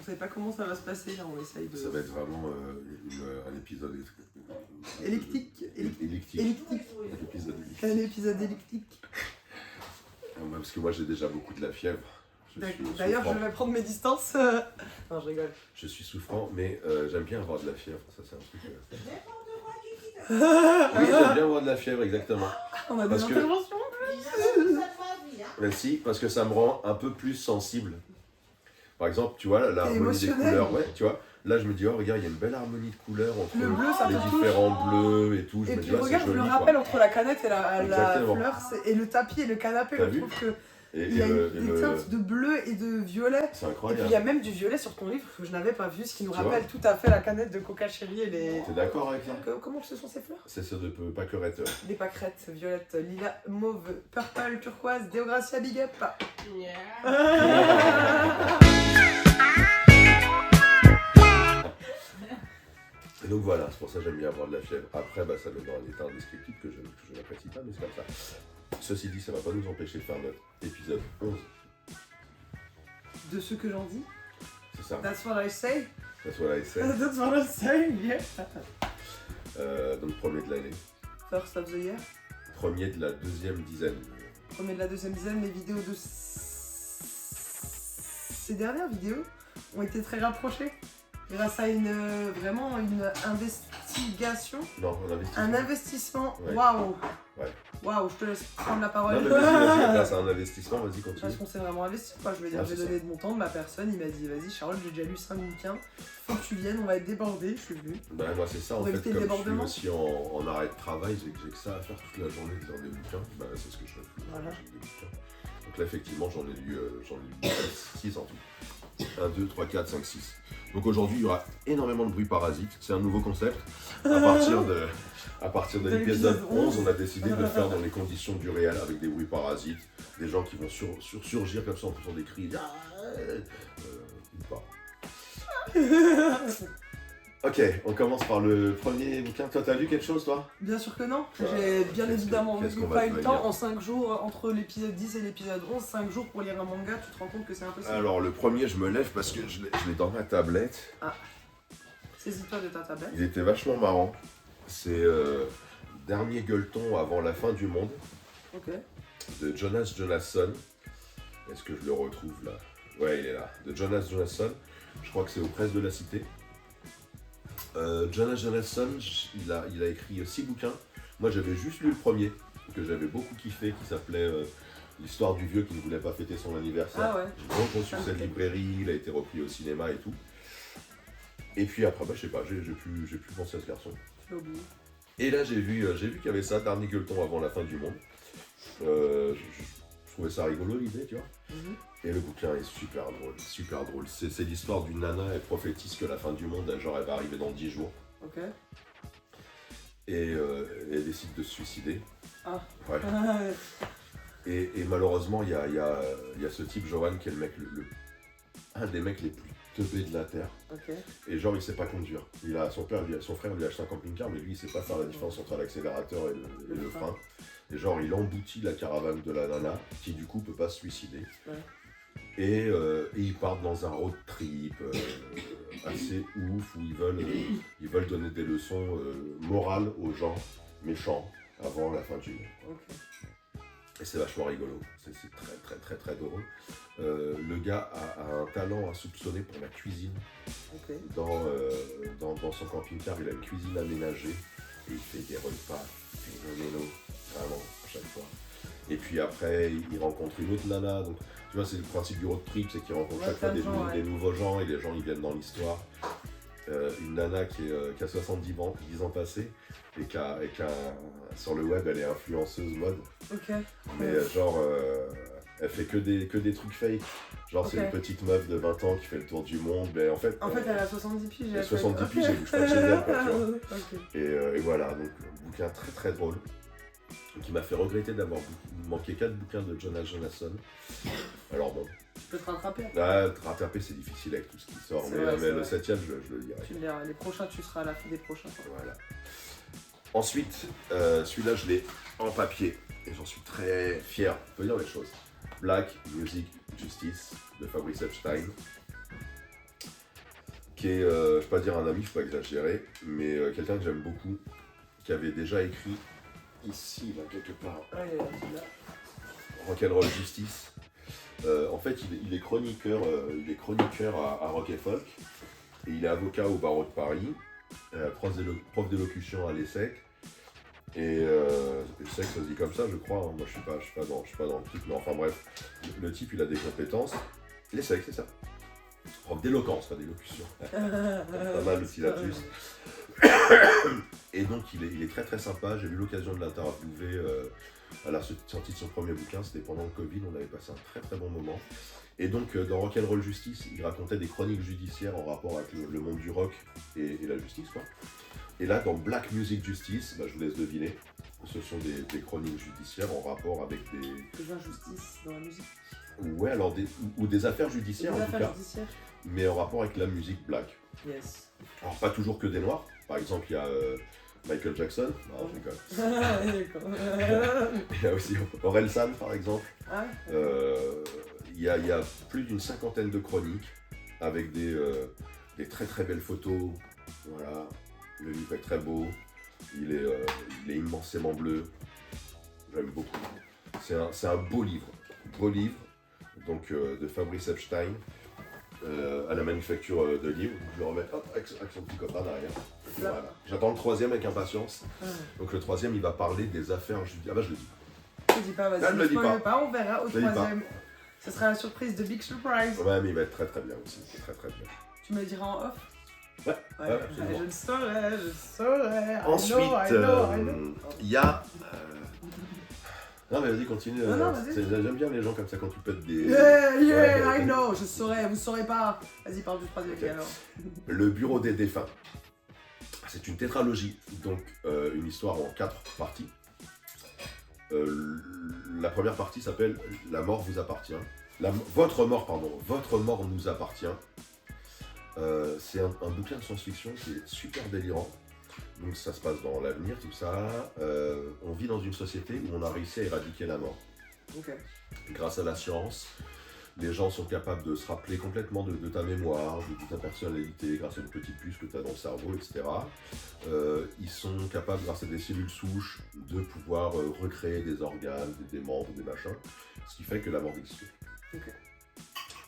sait pas comment ça va se passer, là, on essaye de... Ça va être vraiment un épisode Elliptique. Elliptique. Un épisode elliptique. Parce que moi j'ai déjà beaucoup de la fièvre. D'ailleurs, je vais prendre mes distances. Non, je rigole. Je suis souffrant, mais j'aime bien avoir de la fièvre. Ça, c'est un truc. Oui, j'aime bien avoir de la fièvre, exactement. On a des interventions. Merci, parce que ça me rend un peu plus sensible. Par exemple, tu vois, l'harmonie des couleurs. Ouais, tu vois. Là, je me dis, oh, regarde, il y a une belle harmonie de couleurs entre le bleu, ça les différents bleus et tout. Je et me puis dis, regarde, c'est joli, le rappel entre la canette et la Exactement. fleur, et le tapis et le canapé, je trouve que il y a des teintes de bleu et de violet. C'est Et incroyable. puis il y a même du violet sur ton livre que je n'avais pas vu, ce qui nous Tu rappelle vois tout à fait la canette de Coca Cherry et les... T'es d'accord avec ça? Comment ce sont ces fleurs? C'est ceux de Pâquerette. Des pâquerettes, violette, lilas, mauve, purple, turquoise, Deogracia Big Up. Et donc voilà, c'est pour ça que j'aime bien avoir de la fièvre. Après, ça met dans un état indescriptible que je n'apprécie pas, mais c'est comme ça. Ceci dit, ça ne va pas nous empêcher de faire notre épisode 11. De ce que j'en dis. C'est ça. That's what I say. That's what I say. That's what I say, yeah. Donc premier de l'année. First of the year. Premier de la deuxième dizaine. Premier de la deuxième dizaine, les vidéos de ces dernières vidéos ont été très rapprochées. Grâce à vraiment une investigation. Non, un investissement. Un investissement. Ouais. Waouh. Ouais. Waouh, je te laisse prendre la parole. Non, mais vas-y, grâce à un investissement, vas-y, continue. Parce qu'on s'est vraiment investi, quoi. Je veux dire, Ah, j'ai c'est donné de mon temps, de ma personne. Il m'a dit, vas-y, Charlotte, j'ai déjà lu 5 bouquins. Faut que tu viennes, on va être débordés. Je suis venue. Moi, c'est ça, en Pour fait, éviter comme le je suis débordement. aussi en arrêt de travail, j'ai que ça à faire toute la journée, de lire des bouquins. C'est ce que je fais. Voilà. J'ai des bouquins. Donc là, effectivement, j'en ai lu 6 en tout. 1, 2, 3, 4, 5, 6. Donc aujourd'hui, il y aura énormément de bruit parasite. C'est un nouveau concept. À partir de l'épisode 11, on a décidé de le faire dans les conditions du réel, avec des bruits parasites, des gens qui vont surgir comme ça en faisant des cris. Ou pas. Ok, on commence par le premier bouquin. Toi, t'as lu quelque chose, toi? Bien sûr que non. J'ai bien évidemment qu'est-ce qu'on pas va eu le te temps. lire En 5 jours, entre l'épisode 10 et l'épisode 11, 5 jours pour lire un manga, tu te rends compte que c'est impossible. Alors, le premier, je me lève parce que je l'ai dans ma tablette. Ah. Saisis-toi de ta tablette. Il était vachement marrant. C'est Dernier gueuleton avant la fin du monde, Ok. de Jonas Jonasson. Est-ce que je le retrouve là? Ouais, il est là. De Jonas Jonasson. Je crois que c'est aux Presses de la Cité. Jonas Jonasson, il a écrit 6 bouquins. Moi, j'avais juste lu le premier, que j'avais beaucoup kiffé, qui s'appelait L'histoire du vieux qui ne voulait pas fêter son anniversaire. Ah ouais. Grand succès de librairie, il a été repris au cinéma et tout. Et puis après, je sais pas, j'ai plus pensé à ce garçon. J'ai oublié. Et là, j'ai vu qu'il y avait ça, Dernier gueuleton avant la fin du monde. Je trouvais ça rigolo l'idée, tu vois. Et le bouquin est super drôle, super drôle. C'est l'histoire d'une nana, elle prophétise que la fin du monde, genre elle va arriver dans 10 jours. Ok. Et elle décide de se suicider. Ah. Ouais. Et malheureusement, il y a ce type, Johan, qui est le mec, un des mecs les plus teubés de la Terre. Ok. Et genre, il sait pas conduire. Son frère lui a acheté un camping-car, mais lui, il sait pas faire la différence entre l'accélérateur et le frein. Et genre, il emboutit la caravane de la nana, qui du coup peut pas se suicider. Ouais. Et ils partent dans un road trip assez ouf, où ils veulent donner des leçons morales aux gens méchants avant la fin du monde. Ok. Et c'est vachement rigolo, c'est très très très très drôle. Le gars a un talent insoupçonné pour la cuisine. Ok. Dans son camping-car, il a une cuisine aménagée et il fait des repas phénoménaux, vraiment, à chaque fois. Et puis après, il rencontre une autre nana. Donc, tu vois, c'est le principe du road trip, c'est qu'il rencontre chaque fois des nouveaux gens et les gens ils viennent dans l'histoire. Une nana qui a 70 ans passés et qui a sur le web, elle est influenceuse mode. Ok. Mais elle fait que des trucs fake. Genre, c'est une petite meuf de 20 ans qui fait le tour du monde. Mais en fait, elle a 70 piges. Elle a 70 piges, elle bouge pas de chez elle, quoi, tu vois. Ok. Et voilà, donc un bouquin très très drôle. Qui m'a fait regretter d'avoir manqué 4 bouquins de Jonas Jonasson. Alors bon. Tu peux te rattraper. Te rattraper, c'est difficile avec tout ce qui sort. Mais le 7ème, je le lirai. Tu le liras. Les prochains, tu seras à la fin des prochains. Voilà. Ensuite, celui-là, je l'ai en papier. Et j'en suis très fier. Je peux dire les choses. Black Music Justice de Fabrice Epstein. qui est, je ne vais pas dire un ami, il ne faut pas exagérer, mais quelqu'un que j'aime beaucoup, qui avait déjà écrit ici, là, quelque part, Rock'n'Roll Justice. En fait, il est chroniqueur, à Rock et Folk, et il est avocat au barreau de Paris, prof d'élocution à l'ESSEC. Et l'ESSEC, ça se dit comme ça, je crois. Hein. Moi, je suis pas dans le truc, mais enfin bref, le type, il a des compétences. L'ESSEC, c'est ça. Prof d'éloquence, pas d'élocution. Pas mal aussi là-dessus. Et donc, il est très très sympa. J'ai eu l'occasion de l'interviewer à la sortie de son premier bouquin. C'était pendant le Covid. On avait passé un très très bon moment. Et donc, dans Rock'n'Roll Justice, il racontait des chroniques judiciaires en rapport avec le monde du rock et la justice, quoi. Et là, dans Black Music Justice, je vous laisse deviner, ce sont des chroniques judiciaires en rapport avec des injustices dans la musique. Ouais, alors ou des affaires judiciaires des en affaires tout cas, judiciaires. Mais en rapport avec la musique black. Yes. Alors, pas toujours que des noirs. Par exemple, il y a Michael Jackson. Non, je rigole. Il y a aussi Orelsan, par exemple. Ah, il y a plus d'une cinquantaine de chroniques avec des très très belles photos. Voilà. Le livre est très beau, il est immensément bleu, j'aime beaucoup. C'est un beau livre, donc de Fabrice Epstein, à la manufacture de livres. Je le remets avec son petit copain derrière. Voilà. J'attends le troisième avec impatience. Donc le troisième, il va parler des affaires judiciaires. Ah je le dis. Je dis pas, vas-y, ne spoil pas, on verra au troisième. Ce sera la surprise de Big Surprise. Ouais, mais il va être très très bien aussi, très très bien. Tu me le diras en off? Ouais, je le saurais. Ensuite, il y a... Non mais vas-y, continue. J'aime bien les gens comme ça quand tu pètes des... I know, je saurais, vous saurez pas. Vas-y, parle du troisième alors. Le bureau des défunts. C'est une tétralogie, donc une histoire en 4 parties. La première partie s'appelle « La mort vous appartient ». Votre mort nous appartient. C'est un bouquin de science-fiction qui est super délirant. Donc ça se passe dans l'avenir, tout ça. On vit dans une société où on a réussi à éradiquer la mort. Okay. Grâce à la science, les gens sont capables de se rappeler complètement de ta mémoire, de ta personnalité, grâce à une petite puce que tu as dans le cerveau, etc. Ils sont capables, grâce à des cellules souches, de pouvoir recréer des organes, des membres, des machins, ce qui fait que la mort existe. Okay.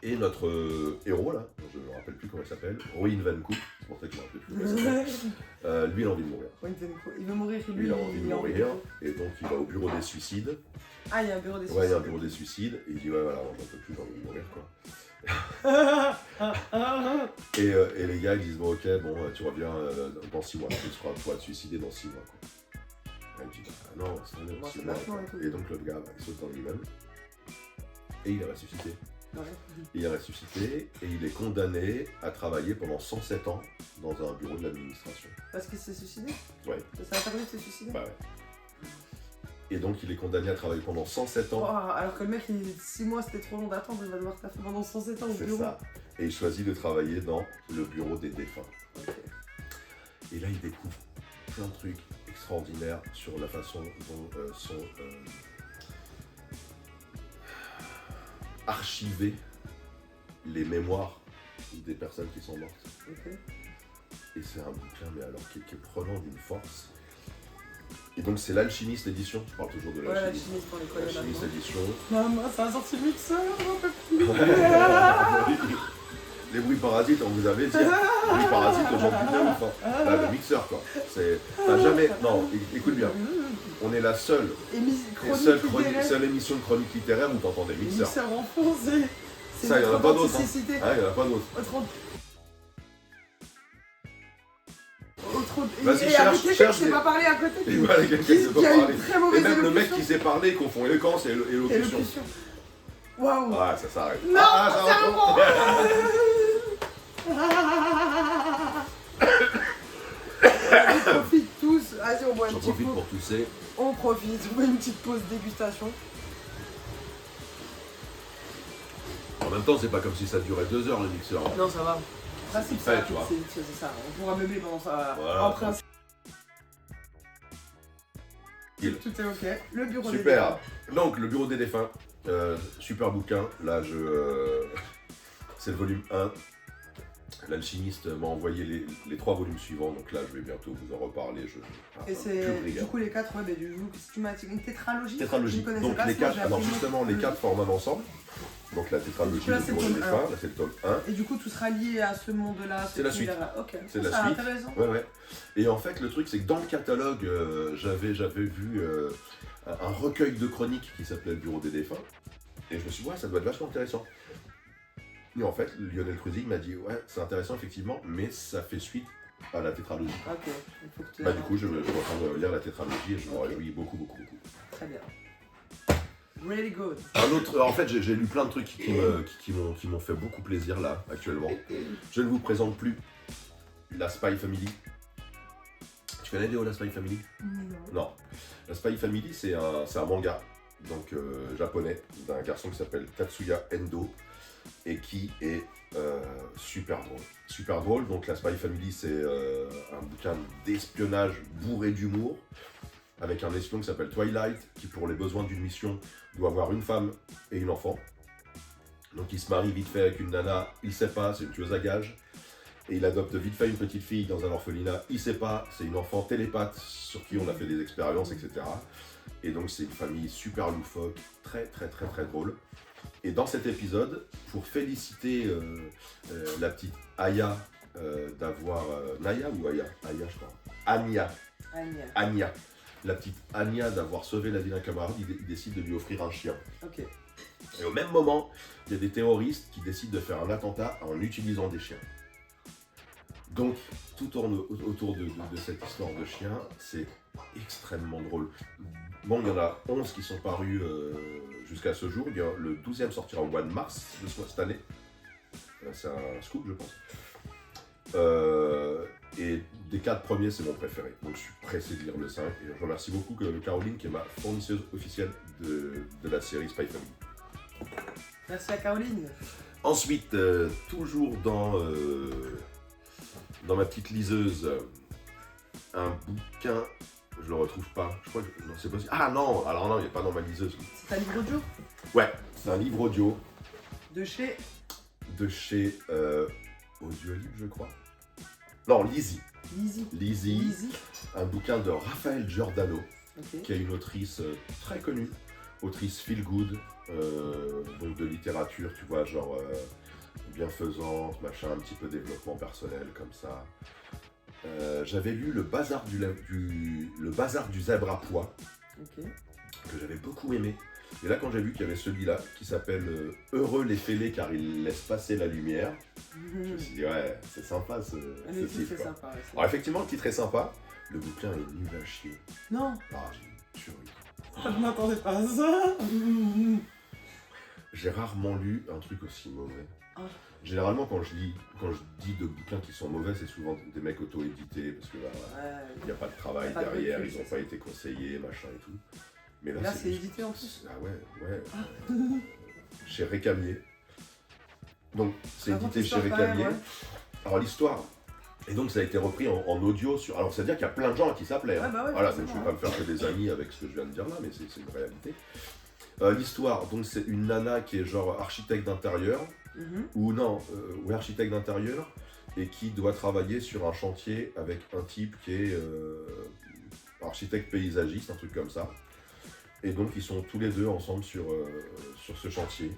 Et notre héros, là, je ne me rappelle plus comment il s'appelle, Roy Van-Cook, c'est pour ça que je ne me rappelle plus comment il s'appelle, lui, il a envie de mourir. Il veut mourir, lui, il a envie de mourir, et donc il va au bureau des suicides. Ah, il y a un bureau des suicides. Ouais, il y a un bureau des suicides, et il dit, ouais, voilà, j'en peux plus, j'ai envie de mourir, quoi. Et les gars, ils disent, bon, ok, tu reviens dans 6 mois, tu pourras te suicider dans 6 mois, quoi. Et il dit, ah non, c'est dans 6 mois, quoi. Et donc le gars, il saute dans lui-même, et il est ressuscité. Ouais. Il est ressuscité et il est condamné à travailler pendant 107 ans dans un bureau de l'administration. Parce qu'il s'est suicidé? Ouais. Ça a permis de se suicider? Bah ouais. Et donc il est condamné à travailler pendant 107 ans. Oh, alors que le mec, 6 mois c'était trop long d'attendre, il va devoir taffer pendant 107 ans au bureau. C'est ça. Et il choisit de travailler dans le bureau des défunts. Okay. Et là il découvre plein de trucs extraordinaires sur la façon dont sont archiver les mémoires des personnes qui sont mortes. Okay. Et c'est un bouquin, mais alors qui est prenant d'une force. Et donc c'est l'Alchimiste édition, je parle toujours de l'Alchimiste. Ouais, l'Alchimiste pour les collègues. L'Alchimiste édition. Maman, ça a sorti le mixeur, j'en peux plus. Les bruits parasites, on vous avait dit. Les bruits parasites, j'en peux plus ouf. Hein. Là, le mixeur, quoi. T'as jamais. Non, écoute bien. On est la seule émission de chronique littéraire où t'entends des mixeurs. Les mixeurs en français. Ça, il n'y en a pas d'autres. Ah, il n'y en a pas d'autres. Vas-y, cherche. Je sais pas parler à côté. Et voilà, quelqu'un qui sait pas parler. Et même le mec qui sait parler, il confond éloquence et élocution. Waouh. Ouais, ça s'arrête. Non, c'est bon. On profite tous. Vas-y, on boit une petite pause. J'en profite pour tousser. On profite, on boit une petite pause dégustation. En même temps, c'est pas comme si ça durait 2 heures le mixeur. Non, ça va. C'est fait, tu vois. C'est ça, on pourra meubler pendant ça. Voilà. En principe. Tout est ok. Le bureau super. des défunts. Donc, le bureau des défunts. Super bouquin. Là, c'est le volume 1. l'alchimiste m'a envoyé les 3 volumes suivants, donc là je vais bientôt vous en reparler. Et c'est du coup les 4, ouais, du coup, si tu m'as dit une tétralogie. Tétralogie. Donc les 4, alors justement les 4 forment un ensemble. Donc la tétralogie, là, c'est le tome 1. Là c'est le tome 1. Et du coup tout sera lié à ce monde-là. C'est la suite. Ok. C'est la suite. Intéressant. Ouais. Et en fait le truc c'est que dans le catalogue, j'avais vu un recueil de chroniques qui s'appelait Le Bureau des défunts. Et je me suis dit, ouais, ça doit être vachement intéressant. Et en fait, Lionel Cruzig m'a dit, ouais, c'est intéressant effectivement, mais ça fait suite à la tétralogie. Ok, il faut que tu... Du coup, je suis en train de lire la tétralogie et je me réjouis beaucoup. Très bien. Really good. En fait, j'ai lu plein de trucs qui m'ont fait beaucoup plaisir là, actuellement. Je ne vous présente plus la Spy Family. Tu connais Léo, la Spy Family? Non. La Spy Family, c'est un manga, donc japonais, d'un garçon qui s'appelle Tatsuya Endo, et qui est super drôle. Super drôle, donc la Spy Family, c'est un bouquin d'espionnage bourré d'humour, avec un espion qui s'appelle Twilight, qui pour les besoins d'une mission doit avoir une femme et une enfant. Donc il se marie vite fait avec une nana, il sait pas, c'est une tueuse à gages. Et il adopte vite fait une petite fille dans un orphelinat, il sait pas, c'est une enfant télépathe sur qui on a fait des expériences, etc. Et donc c'est une famille super loufoque, très drôle. Et dans cet épisode, pour féliciter la petite Aya d'avoir... Naya ou Aya? Aya je crois. Anya. La petite Anya d'avoir sauvé la vie d'un camarade, il décide de lui offrir un chien. Ok. Et au même moment, il y a des terroristes qui décident de faire un attentat en utilisant des chiens. Donc, tout tourne autour de cette histoire de chien, c'est extrêmement drôle. Bon, il y en a 11 qui sont parus jusqu'à ce jour, le 12e sortira au mois de mars de cette année. C'est un scoop, je pense. Et des 4 premiers, c'est mon préféré. Donc, je suis pressé de lire le 5. Et je remercie beaucoup Caroline, qui est ma fournisseuse officielle de la série Spy Family. Merci à Caroline. Ensuite, toujours dans ma petite liseuse, un bouquin, je le retrouve pas, je crois que non, c'est possible. Ah non, alors non, il n'est pas dans ma liseuse. C'est un livre audio? Ouais, c'est un livre audio. De chez Audiolib, je crois. Non, Lizzie. Lizzie. Un bouquin de Raphaël Giordano, Okay. qui est une autrice très connue, autrice feel good, donc de littérature, tu vois, genre bienfaisante, machin, un petit peu développement personnel comme ça. J'avais lu le bazar du zèbre à pois, que j'avais beaucoup aimé. Et là, quand j'ai vu qu'il y avait celui-là qui s'appelle Heureux les fêlés car ils laissent passer la lumière, je me suis dit, ouais, c'est sympa ce titre. Sympa, ouais, Alors, effectivement, le titre est sympa, le bouquin est nul à chier. Non, Ah, j'ai une tuerie. je m'attendais pas à ça. J'ai rarement lu un truc aussi mauvais. Ah. Généralement, quand je dis de bouquins qui sont mauvais, c'est souvent des mecs auto-édités parce que il n'y a pas de travail derrière, ils n'ont pas été conseillés, machin et tout. Mais là c'est édité en plus. Ah ouais. Chez Récamier. Donc, c'est édité chez Récamier. Ouais. Alors, l'histoire. Et donc, ça a été repris en audio sur. Alors, c'est-à-dire qu'il y a plein de gens à qui ça plaît. Hein. Ouais, voilà, donc je ne vais pas me faire que des amis avec ce que je viens de dire là, mais c'est une réalité. L'histoire, donc, c'est une nana qui est genre architecte d'intérieur. Ou non, ou architecte d'intérieur. Et qui doit travailler sur un chantier avec un type qui est architecte paysagiste, un truc comme ça. Et donc ils sont tous les deux ensemble sur ce chantier.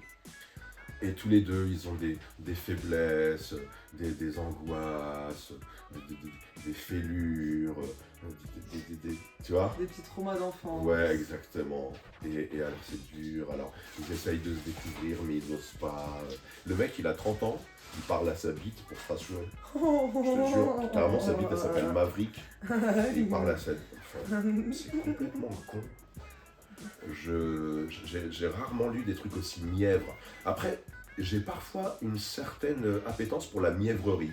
Et tous les deux, ils ont des faiblesses, des angoisses, des fêlures, tu vois? Des petits traumas d'enfants. Ouais, exactement. Et alors c'est dur, alors ils essayent de se découvrir mais ils n'osent pas. Le mec il a 30 ans, il parle à sa bite pour se rassurer. Je te jure, carrément sa bite elle s'appelle Maverick. Il parle à sa bite. Enfin, c'est complètement con. J'ai rarement lu des trucs aussi mièvres. Après, j'ai parfois une certaine appétence pour la mièvrerie.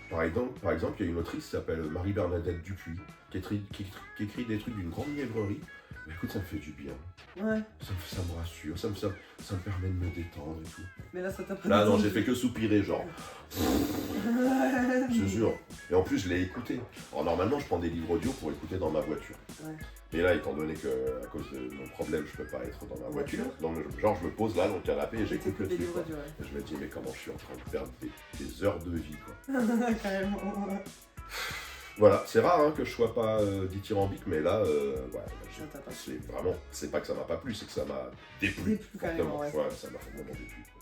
Par exemple, il y a une autrice qui s'appelle Marie-Bernadette Dupuis, qui écrit des trucs d'une grande mièvrerie. Mais écoute, ça me fait du bien. Ouais. Ça me rassure, ça me permet de me détendre et tout. Mais là, ça t'a pas Là, non, j'ai fait que soupirer, genre. Je te jure. Et en plus, je l'ai écouté. Alors normalement, je prends des livres audio pour écouter dans ma voiture. Ouais. Mais là, étant donné que à cause de mon problème, je peux pas être dans ma voiture. Donc, genre, je me pose là dans le canapé et j'écoute le des truc. livres Quoi. audio, ouais. Et je me dis, mais comment je suis en train de perdre des heures de vie, quoi. Carrément. Voilà, c'est rare hein, que je sois pas dithyrambique, mais là, Ça t'a pas c'est vraiment, c'est pas que ça m'a pas plu, c'est que ça m'a déplu. Déplu, carrément, ouais. Ça m'a vraiment déplu. Quoi.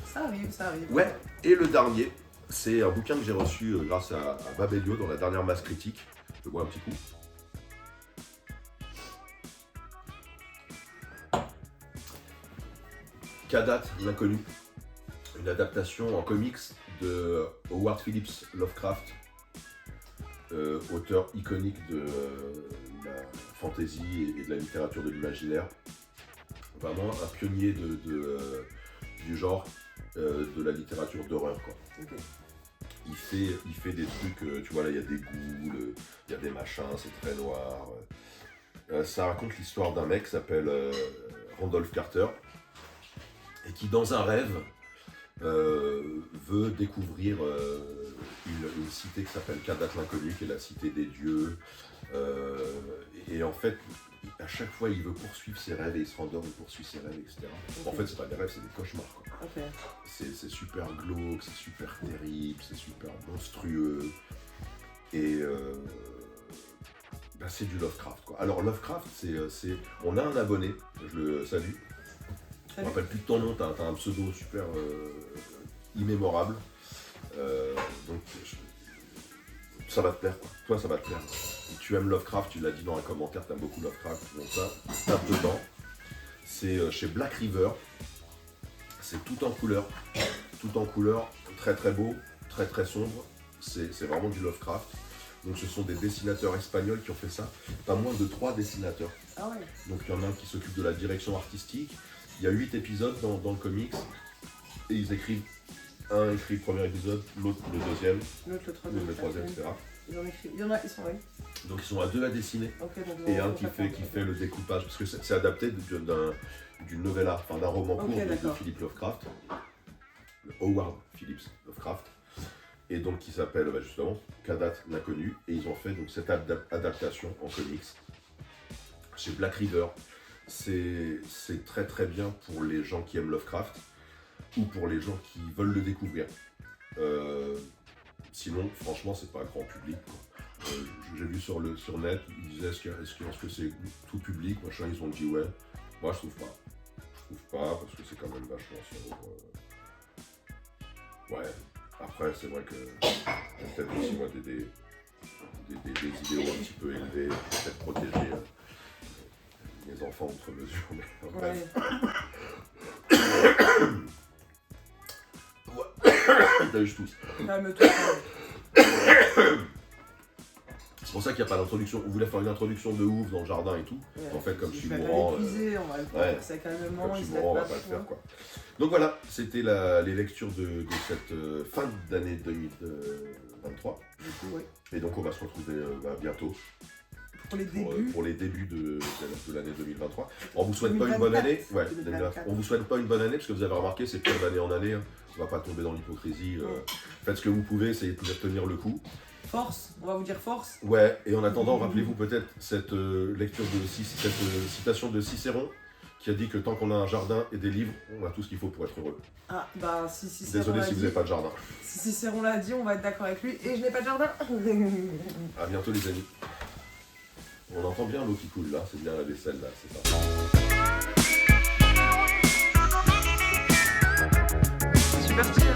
Ça arrive, ça arrive. Ouais, et le dernier, c'est un bouquin que j'ai reçu grâce à Babelio dans la dernière masse critique. Je bois un petit coup. Kadat, l'inconnu. Une adaptation en comics de Howard Phillips Lovecraft, auteur iconique de la fantasy et de la littérature de l'imaginaire. Vraiment un pionnier du genre de la littérature d'horreur, quoi. Okay. Il fait des trucs, tu vois là il y a des ghouls, il y a des machins, c'est très noir. Ça raconte l'histoire d'un mec qui s'appelle Randolph Carter et qui dans un rêve veut découvrir une cité qui s'appelle Kadat l'inconnu, qui est la cité des dieux. Et en fait, à chaque fois, il veut poursuivre ses rêves et il se rendort, il poursuit ses rêves, etc. Okay. En fait, c'est pas des rêves, c'est des cauchemars, quoi. Okay. C'est super glauque, c'est super terrible, c'est super monstrueux. Et c'est du Lovecraft, quoi. Alors, Lovecraft, on a un abonné, je le salue. Je me rappelle plus de ton nom, t'as un pseudo super immémorable. Donc, ça va te plaire, quoi. Toi, ça va te plaire. Tu aimes Lovecraft, tu l'as dit dans un commentaire, t'aimes beaucoup Lovecraft, donc ça, tape dedans. C'est chez Black River. C'est tout en couleur, très très beau, très très sombre. C'est vraiment du Lovecraft. Donc ce sont des dessinateurs espagnols qui ont fait ça. Pas moins de 3 dessinateurs. Ah ouais. Donc il y en a un qui s'occupe de la direction artistique. Il y a 8 épisodes dans le comics. Et ils écrivent. Un écrit le premier épisode, l'autre le deuxième, l'autre le troisième, etc. Ils sont oui. Donc ils sont à 2 à dessiner. Okay, et un qui fait le découpage. Parce que c'est adapté d'une novella, enfin d'un roman court de Philip Lovecraft. Howard Phillips Lovecraft. Et donc qui s'appelle justement Kadat l'inconnu. Et ils ont fait donc cette adaptation en comics chez Black River. C'est très très bien pour les gens qui aiment Lovecraft ou pour les gens qui veulent le découvrir. Sinon, franchement, c'est pas un grand public, quoi. J'ai vu sur net, ils disaient est-ce que c'est tout public, machin, ils ont dit ouais. Moi, je trouve pas. Parce que c'est quand même vachement sombre. Ouais. Après, c'est vrai que j'ai peut-être aussi moi des idéaux un petit peu élevés, peut-être protéger les enfants outre mesure, mais bref. T'as eu tous. Calme-toi. C'est pour ça qu'il n'y a pas d'introduction. On voulait faire une introduction de ouf dans le jardin et tout. Ouais, en fait, comme je suis mourant. On va le faire assez calmement. Comme je suis mourant, on va pas le faire, quoi. Donc voilà, c'était les lectures de cette fin d'année 2023. Du coup, ouais. Et donc on va se retrouver bientôt. Pour les débuts de l'année 2023. On vous souhaite 2024, pas une bonne année. Ouais, 2024. On vous souhaite pas une bonne année parce que vous avez remarqué, c'est pire d'année en année. Hein. On va pas tomber dans l'hypocrisie. Faites ce que vous pouvez, essayez de tenir le coup. Force, on va vous dire force. Ouais, et en attendant, rappelez-vous peut-être cette lecture cette citation de Cicéron qui a dit que tant qu'on a un jardin et des livres, on a tout ce qu'il faut pour être heureux. Ah, bah si Cicéron. Désolé si vous n'avez pas de jardin. Si Cicéron l'a dit, on va être d'accord avec lui. Et je n'ai pas de jardin. À bientôt les amis. On entend bien l'eau qui coule là, c'est bien la vaisselle là, c'est ça. Super stylé.